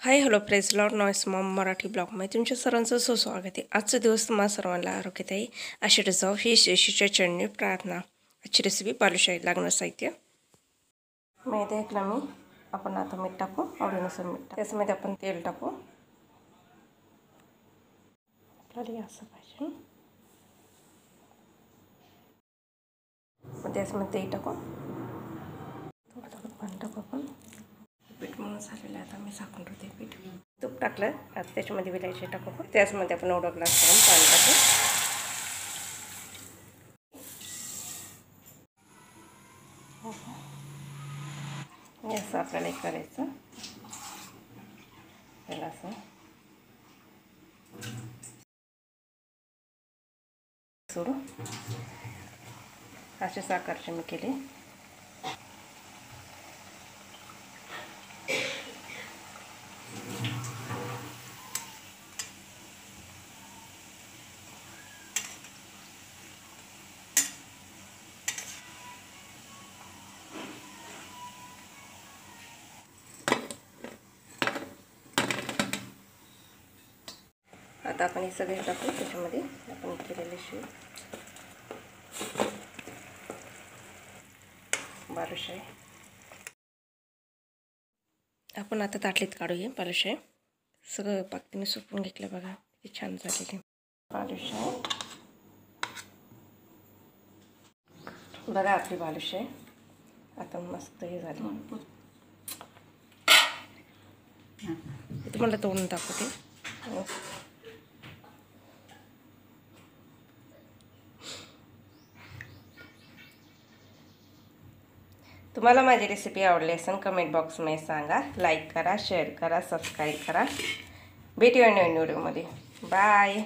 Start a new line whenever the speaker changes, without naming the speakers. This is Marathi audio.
Hi hello praise Lord noise Maugham Marathi ब्लॉगमध्ये तुमच्या सर्वांचं सुस्वागत आहे। आजचा दिवस तुम्हाला सर्वांना आरोग्यदायी अशी जाऊ ही येशूच्या चरणी प्रार्थना। आजची रेसिपी बालुशाही। लागणार साहित्य मैदा 1 ग्राम, आपण आता मीठ टाकू, आवडीनुसार मीठ। त्याच्यामध्ये आपण तेल टाकू, आपल्याला असं पाहिजे। मग त्याच्यामध्ये दही टाकू, थोडं पाणी टाकू आपण। पीठ मळून झालेलं आहे, आता मी झाकून ठेवते पीठ। तूप टाकलं, आता त्याच्यामध्ये विलायची टाकू, त्याच्यामध्ये आपण एवढा ग्लास भरून पाणी टाकू। असं आपल्याला एक करायचं, त्याला असं सोडू। असे साखरचे मी केले। आता आपण हे सगळे टाकू, त्याच्यामध्ये आपण केलेले शेव बालुशाही आपण आता ताटलीत काढूया। बालुशाही सगळं पातीने सुकून घेतलं बघा, किती छान झालेली बालुशाही। बघा आपली बालुशाही आता मस्त हे झाली। तुम्हाला तोडून दाखवते। तुम्हाला माझी रेसिपी आवडली असेल कमेंट बॉक्समध्ये सांगा। लाईक करा, शेअर करा, सबस्क्राईब करा। भेटूया नवीन व्हिडिओमध्ये। बाय।